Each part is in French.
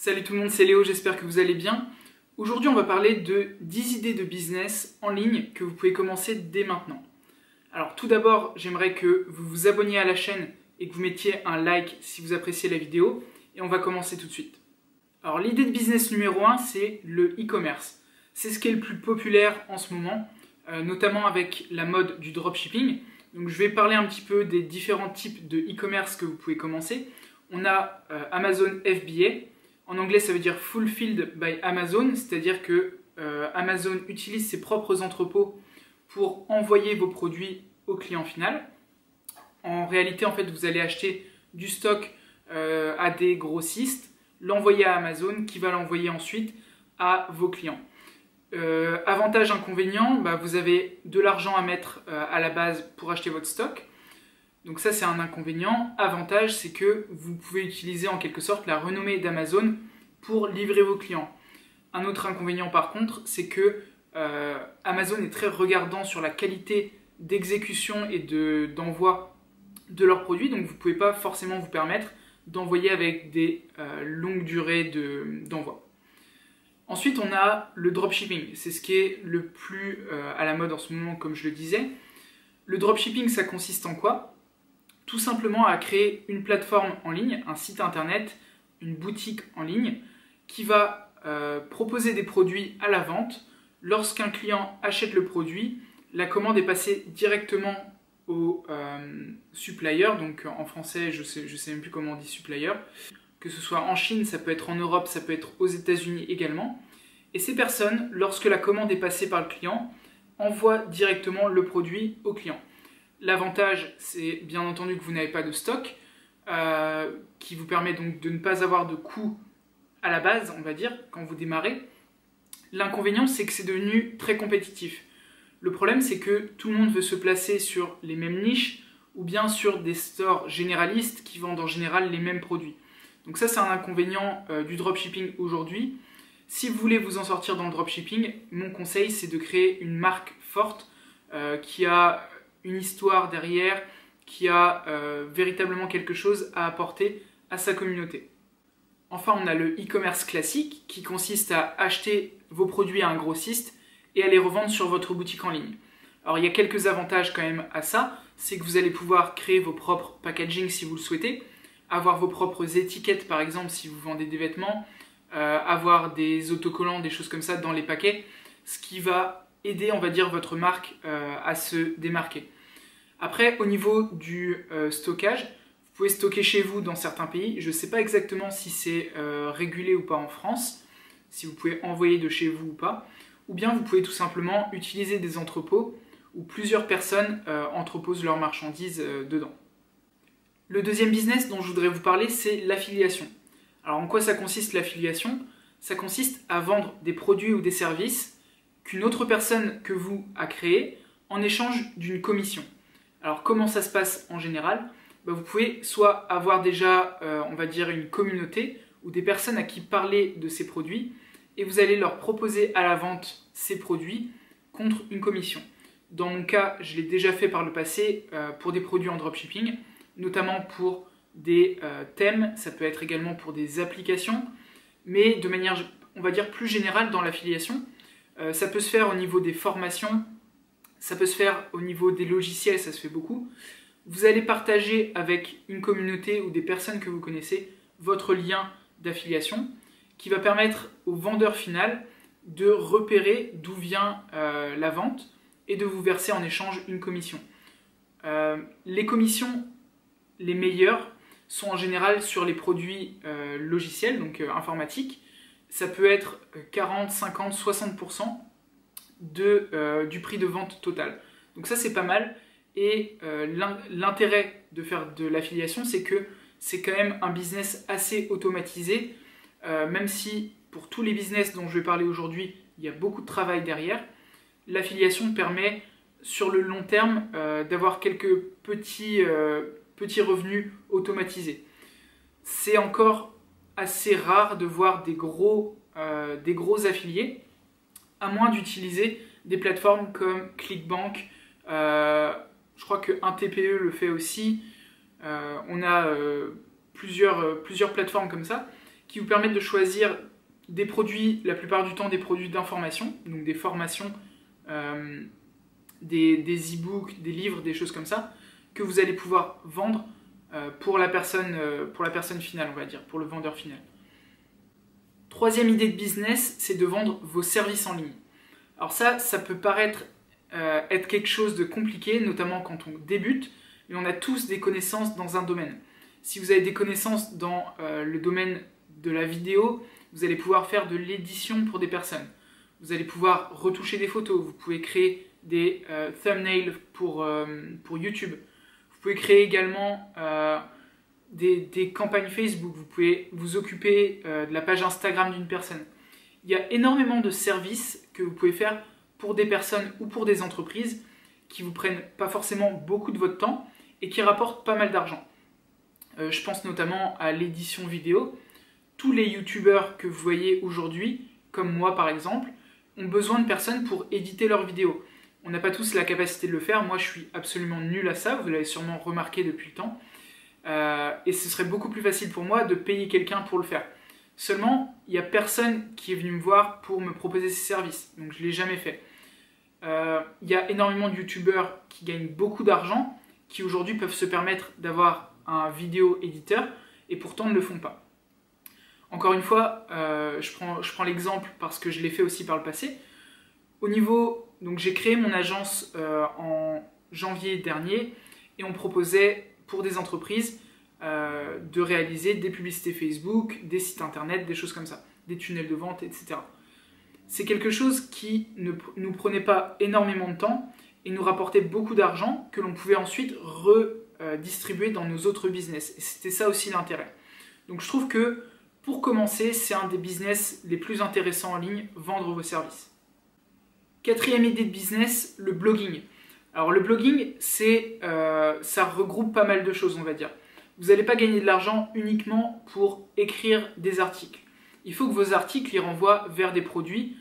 Salut tout le monde, c'est Léo, j'espère que vous allez bien. Aujourd'hui, on va parler de 10 idées de business en ligne que vous pouvez commencer dès maintenant. Alors tout d'abord, j'aimerais que vous vous abonniez à la chaîne et que vous mettiez un like si vous appréciez la vidéo. Et on va commencer tout de suite. Alors l'idée de business numéro 1, c'est le e-commerce. C'est ce qui est le plus populaire en ce moment, notamment avec la mode du dropshipping. Donc je vais parler un petit peu des différents types de e-commerce que vous pouvez commencer. On a Amazon FBA. En anglais, ça veut dire Fulfilled by Amazon, c'est-à-dire que Amazon utilise ses propres entrepôts pour envoyer vos produits au client final. En réalité, en fait, vous allez acheter du stock à des grossistes, l'envoyer à Amazon, qui va l'envoyer ensuite à vos clients. Avantage, inconvénient, vous avez de l'argent à mettre à la base pour acheter votre stock. Donc ça, c'est un inconvénient. Avantage, c'est que vous pouvez utiliser en quelque sorte la renommée d'Amazon pour livrer vos clients. Un autre inconvénient par contre, c'est que Amazon est très regardant sur la qualité d'exécution et d'envoi de leurs produits. Donc vous ne pouvez pas forcément vous permettre d'envoyer avec des longues durées d'envoi. Ensuite, on a le dropshipping. C'est ce qui est le plus à la mode en ce moment, comme je le disais. Le dropshipping, ça consiste en quoi ? Tout simplement à créer une plateforme en ligne, un site internet, une boutique en ligne qui va proposer des produits à la vente. Lorsqu'un client achète le produit, la commande est passée directement au supplier, donc en français je sais même plus comment on dit supplier, que ce soit en Chine, ça peut être en Europe, ça peut être aux États-Unis également. Et ces personnes, lorsque la commande est passée par le client, envoient directement le produit au client. L'avantage, c'est bien entendu que vous n'avez pas de stock, qui vous permet donc de ne pas avoir de coût à la base, on va dire, quand vous démarrez. L'inconvénient, c'est que c'est devenu très compétitif. Le problème, c'est que tout le monde veut se placer sur les mêmes niches, ou bien sur des stores généralistes qui vendent en général les mêmes produits. Donc ça, c'est un inconvénient du dropshipping aujourd'hui. Si vous voulez vous en sortir dans le dropshipping, mon conseil, c'est de créer une marque forte qui a une histoire derrière, qui a véritablement quelque chose à apporter à sa communauté. Enfin, on a le e-commerce classique qui consiste à acheter vos produits à un grossiste et à les revendre sur votre boutique en ligne. Alors il y a quelques avantages quand même à ça, c'est que vous allez pouvoir créer vos propres packaging si vous le souhaitez, avoir vos propres étiquettes par exemple si vous vendez des vêtements, avoir des autocollants, des choses comme ça dans les paquets, ce qui va aider, on va dire, votre marque à se démarquer. Après, au niveau du stockage, vous pouvez stocker chez vous dans certains pays. Je ne sais pas exactement si c'est régulé ou pas en France, si vous pouvez envoyer de chez vous ou pas. Ou bien vous pouvez tout simplement utiliser des entrepôts où plusieurs personnes entreposent leurs marchandises dedans. Le deuxième business dont je voudrais vous parler, c'est l'affiliation. Alors en quoi ça consiste l'affiliation ? Ça consiste à vendre des produits ou des services qu'une autre personne que vous a créé en échange d'une commission. Alors comment ça se passe en général ? Vous pouvez soit avoir déjà, on va dire, une communauté ou des personnes à qui parler de ces produits et vous allez leur proposer à la vente ces produits contre une commission. Dans mon cas, je l'ai déjà fait par le passé pour des produits en dropshipping, notamment pour des thèmes, ça peut être également pour des applications, mais de manière, on va dire, plus générale dans l'affiliation. Ça peut se faire au niveau des formations, ça peut se faire au niveau des logiciels, ça se fait beaucoup. Vous allez partager avec une communauté ou des personnes que vous connaissez votre lien d'affiliation qui va permettre au vendeur final de repérer d'où vient la vente et de vous verser en échange une commission. Les commissions les meilleures sont en général sur les produits logiciels, donc informatiques. Ça peut être 40, 50, 60% du prix de vente total. Donc ça, c'est pas mal. Et l'intérêt de faire de l'affiliation, c'est que c'est quand même un business assez automatisé, même si pour tous les business dont je vais parler aujourd'hui, il y a beaucoup de travail derrière. L'affiliation permet sur le long terme d'avoir quelques petits revenus automatisés. C'est encore assez rare de voir des gros affiliés, à moins d'utiliser des plateformes comme ClickBank. Je crois que 1TPE le fait aussi. On a plusieurs plateformes comme ça qui vous permettent de choisir des produits, la plupart du temps des produits d'information, donc des formations, des e-books, des livres, des choses comme ça, que vous allez pouvoir vendre pour la personne finale, on va dire, pour le vendeur final. Troisième idée de business, c'est de vendre vos services en ligne. Alors ça peut paraître être quelque chose de compliqué, notamment quand on débute, mais on a tous des connaissances dans un domaine. Si vous avez des connaissances dans le domaine de la vidéo, vous allez pouvoir faire de l'édition pour des personnes. Vous allez pouvoir retoucher des photos, vous pouvez créer des thumbnails pour YouTube. Vous pouvez créer également des campagnes Facebook, vous pouvez vous occuper de la page Instagram d'une personne. Il y a énormément de services que vous pouvez faire pour des personnes ou pour des entreprises qui ne vous prennent pas forcément beaucoup de votre temps et qui rapportent pas mal d'argent. Je pense notamment à l'édition vidéo. Tous les youtubeurs que vous voyez aujourd'hui, comme moi par exemple, ont besoin de personnes pour éditer leurs vidéos. On n'a pas tous la capacité de le faire, moi je suis absolument nul à ça, vous l'avez sûrement remarqué depuis le temps. Et ce serait beaucoup plus facile pour moi de payer quelqu'un pour le faire. Seulement, il n'y a personne qui est venu me voir pour me proposer ces services, donc je ne l'ai jamais fait. Il y a énormément de youtubeurs qui gagnent beaucoup d'argent, qui aujourd'hui peuvent se permettre d'avoir un vidéo éditeur, et pourtant ne le font pas. Encore une fois, je prends l'exemple parce que je l'ai fait aussi par le passé. Donc j'ai créé mon agence en janvier dernier, et on proposait pour des entreprises de réaliser des publicités Facebook, des sites internet, des choses comme ça, des tunnels de vente, etc. C'est quelque chose qui ne nous prenait pas énormément de temps et nous rapportait beaucoup d'argent que l'on pouvait ensuite redistribuer dans nos autres business. Et c'était ça aussi l'intérêt. Donc je trouve que pour commencer, c'est un des business les plus intéressants en ligne, vendre vos services. Quatrième idée de business, le blogging. Alors le blogging, ça regroupe pas mal de choses, on va dire. Vous n'allez pas gagner de l'argent uniquement pour écrire des articles. Il faut que vos articles les renvoient vers des produits.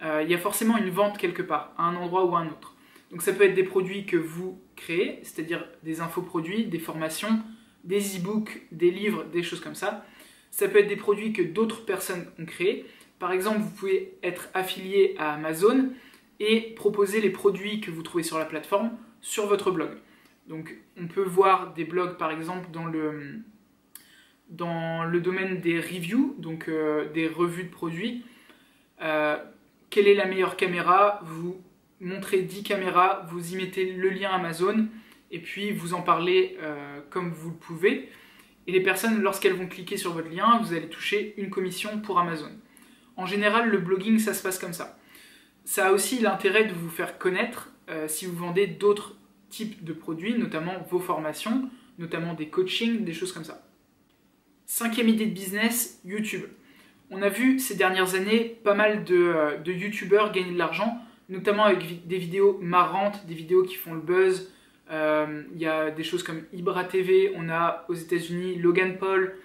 Il y a forcément une vente quelque part, à un endroit ou à un autre. Donc ça peut être des produits que vous créez, c'est-à-dire des infoproduits, des formations, des e-books, des livres, des choses comme ça. Ça peut être des produits que d'autres personnes ont créés. Par exemple, vous pouvez être affilié à Amazon et proposer les produits que vous trouvez sur la plateforme sur votre blog. Donc on peut voir des blogs par exemple dans le domaine des reviews, donc des revues de produits. Quelle est la meilleure caméra? Vous montrez 10 caméras, vous y mettez le lien Amazon et puis vous en parlez comme vous le pouvez. Et les personnes, lorsqu'elles vont cliquer sur votre lien, vous allez toucher une commission pour Amazon. En général, le blogging, ça se passe comme ça. Ça a aussi l'intérêt de vous faire connaître si vous vendez d'autres types de produits, notamment vos formations, notamment des coachings, des choses comme ça. Cinquième idée de business, YouTube. On a vu ces dernières années pas mal de youtubeurs gagner de l'argent, notamment avec des vidéos marrantes, des vidéos qui font le buzz. Il y a des choses comme Ibra TV, on a aux États-Unis Logan Paul,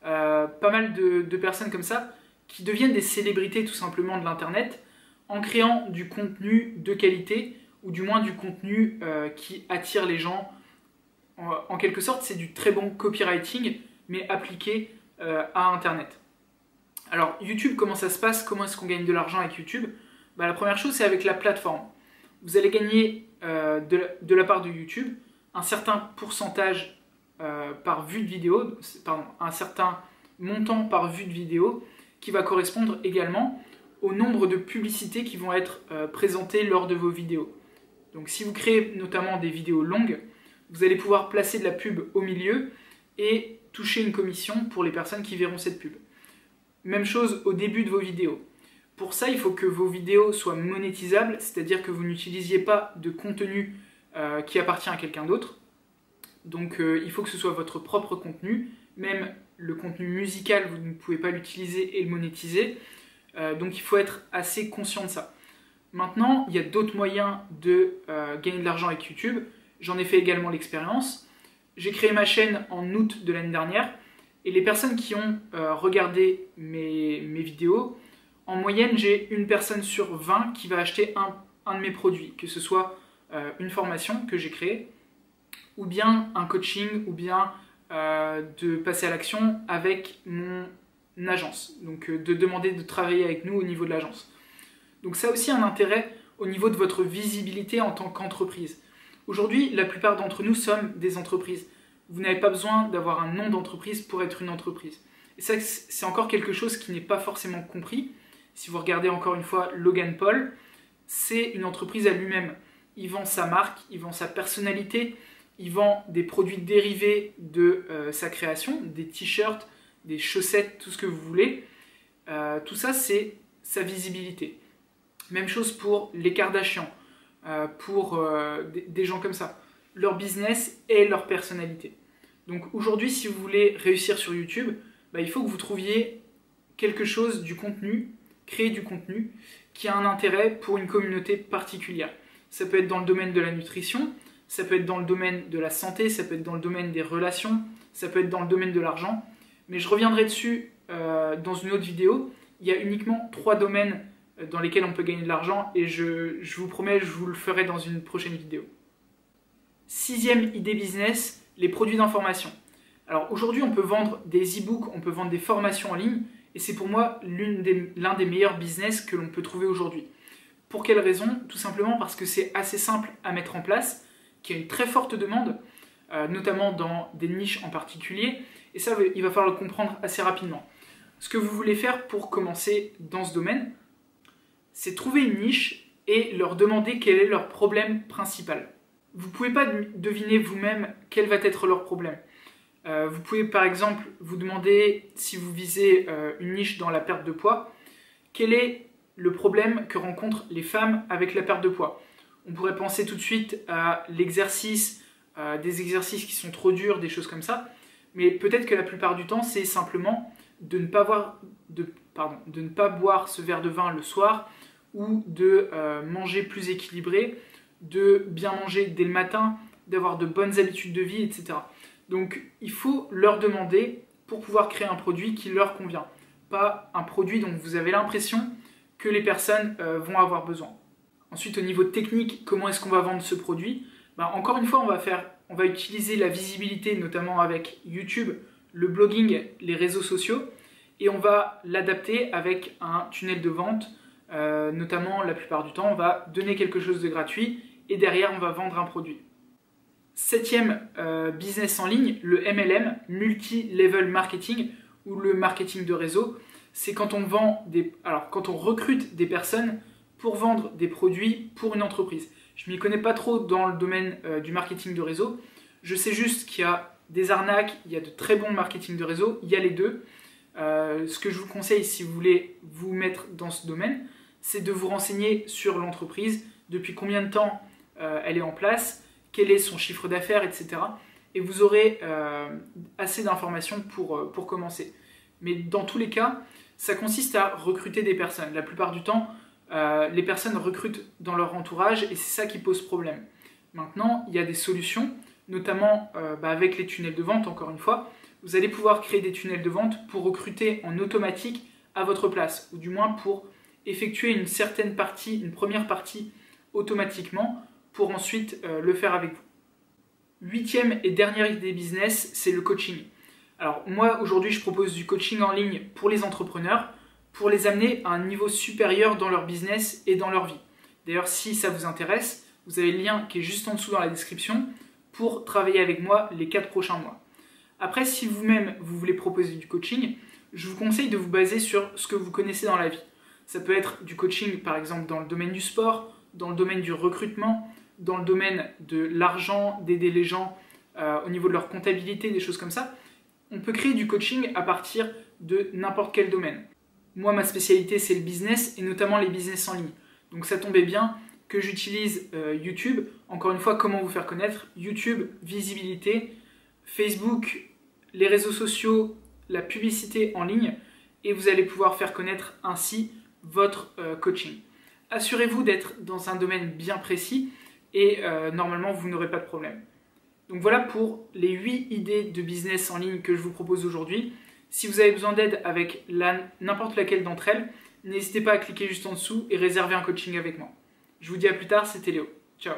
pas mal de personnes comme ça qui deviennent des célébrités tout simplement de l'internet en créant du contenu de qualité ou du moins du contenu qui attire les gens. En quelque sorte, c'est du très bon copywriting mais appliqué à internet. Alors YouTube, comment ça se passe? Comment est-ce qu'on gagne de l'argent avec YouTube? La première chose, c'est avec la plateforme. Vous allez gagner de la part de YouTube un certain pourcentage par vue de vidéo, un certain montant par vue de vidéo qui va correspondre également au nombre de publicités qui vont être présentées lors de vos vidéos. Donc si vous créez notamment des vidéos longues, vous allez pouvoir placer de la pub au milieu et toucher une commission pour les personnes qui verront cette pub. Même chose au début de vos vidéos. Pour ça, il faut que vos vidéos soient monétisables, c'est-à-dire que vous n'utilisiez pas de contenu qui appartient à quelqu'un d'autre. Donc il faut que ce soit votre propre contenu. Même le contenu musical, vous ne pouvez pas l'utiliser et le monétiser. Donc il faut être assez conscient de ça. Maintenant, il y a d'autres moyens de gagner de l'argent avec YouTube. J'en ai fait également l'expérience. J'ai créé ma chaîne en août de l'année dernière. Et les personnes qui ont regardé mes vidéos, en moyenne, j'ai une personne sur 20 qui va acheter un de mes produits, que ce soit une formation que j'ai créée, ou bien un coaching, ou bien de passer à l'action avec mon agence, donc de demander de travailler avec nous au niveau de l'agence. Donc ça a aussi un intérêt au niveau de votre visibilité en tant qu'entreprise. Aujourd'hui, la plupart d'entre nous sommes des entreprises. Vous n'avez pas besoin d'avoir un nom d'entreprise pour être une entreprise. Et ça, c'est encore quelque chose qui n'est pas forcément compris. Si vous regardez encore une fois Logan Paul, c'est une entreprise à lui-même. Il vend sa marque, il vend sa personnalité, il vend des produits dérivés de sa création, des t-shirts, des chaussettes, tout ce que vous voulez. Tout ça, c'est sa visibilité. Même chose pour les Kardashians, pour des gens comme ça. Leur business et leur personnalité. Donc aujourd'hui, si vous voulez réussir sur YouTube, il faut que vous trouviez quelque chose, du contenu, créer du contenu qui a un intérêt pour une communauté particulière. Ça peut être dans le domaine de la nutrition, ça peut être dans le domaine de la santé, ça peut être dans le domaine des relations, ça peut être dans le domaine de l'argent. Mais je reviendrai dessus dans une autre vidéo. Il y a uniquement 3 domaines dans lesquels on peut gagner de l'argent et je vous promets, je vous le ferai dans une prochaine vidéo. 6e idée business, les produits d'information. Alors aujourd'hui, on peut vendre des e-books, on peut vendre des formations en ligne et c'est pour moi l'un des meilleurs business que l'on peut trouver aujourd'hui. Pour quelle raison? Tout simplement parce que c'est assez simple à mettre en place, qu'il y a une très forte demande, notamment dans des niches en particulier, et ça, il va falloir le comprendre assez rapidement. Ce que vous voulez faire pour commencer dans ce domaine, c'est trouver une niche et leur demander quel est leur problème principal. Vous ne pouvez pas deviner vous-même quel va être leur problème. Vous pouvez par exemple vous demander, si vous visez une niche dans la perte de poids, quel est le problème que rencontrent les femmes avec la perte de poids. On pourrait penser tout de suite à l'exercice, des exercices qui sont trop durs, des choses comme ça, mais peut-être que la plupart du temps, c'est simplement de ne pas boire ce verre de vin le soir ou de manger plus équilibré, de bien manger dès le matin, d'avoir de bonnes habitudes de vie, etc. Donc il faut leur demander pour pouvoir créer un produit qui leur convient, pas un produit dont vous avez l'impression que les personnes vont avoir besoin. Ensuite, au niveau technique, comment est-ce qu'on va vendre ce produit? Encore une fois, on va utiliser la visibilité, notamment avec YouTube, le blogging, les réseaux sociaux, et on va l'adapter avec un tunnel de vente. Notamment, la plupart du temps, on va donner quelque chose de gratuit et derrière, on va vendre un produit. 7e business en ligne, le MLM, Multi-Level Marketing, ou le marketing de réseau. C'est quand on recrute des personnes pour vendre des produits pour une entreprise. Je ne m'y connais pas trop dans le domaine du marketing de réseau. Je sais juste qu'il y a des arnaques, il y a de très bons marketing de réseau, il y a les deux. Ce que je vous conseille si vous voulez vous mettre dans ce domaine, c'est de vous renseigner sur l'entreprise, depuis combien de temps elle est en place, quel est son chiffre d'affaires, etc. Et vous aurez assez d'informations pour commencer. Mais dans tous les cas, ça consiste à recruter des personnes. La plupart du temps, les personnes recrutent dans leur entourage et c'est ça qui pose problème. Maintenant, il y a des solutions, notamment avec les tunnels de vente, encore une fois. Vous allez pouvoir créer des tunnels de vente pour recruter en automatique à votre place, ou du moins pour effectuer une certaine partie, une première partie automatiquement, pour ensuite le faire avec vous. 8e et dernière idée business, c'est le coaching. Alors moi, aujourd'hui, je propose du coaching en ligne pour les entrepreneurs, pour les amener à un niveau supérieur dans leur business et dans leur vie. D'ailleurs, si ça vous intéresse, vous avez le lien qui est juste en dessous dans la description pour travailler avec moi les 4 prochains mois. Après, si vous-même, vous voulez proposer du coaching, je vous conseille de vous baser sur ce que vous connaissez dans la vie. Ça peut être du coaching, par exemple, dans le domaine du sport, dans le domaine du recrutement, dans le domaine de l'argent, d'aider les gens au niveau de leur comptabilité, des choses comme ça. On peut créer du coaching à partir de n'importe quel domaine. Moi, ma spécialité, c'est le business et notamment les business en ligne. Donc ça tombait bien que j'utilise YouTube. Encore une fois, comment vous faire connaître? YouTube, visibilité, Facebook, les réseaux sociaux, la publicité en ligne et vous allez pouvoir faire connaître ainsi votre coaching. Assurez-vous d'être dans un domaine bien précis et normalement, vous n'aurez pas de problème. Donc voilà pour les 8 idées de business en ligne que je vous propose aujourd'hui. Si vous avez besoin d'aide avec n'importe laquelle d'entre elles, n'hésitez pas à cliquer juste en dessous et réserver un coaching avec moi. Je vous dis à plus tard, c'était Léo. Ciao.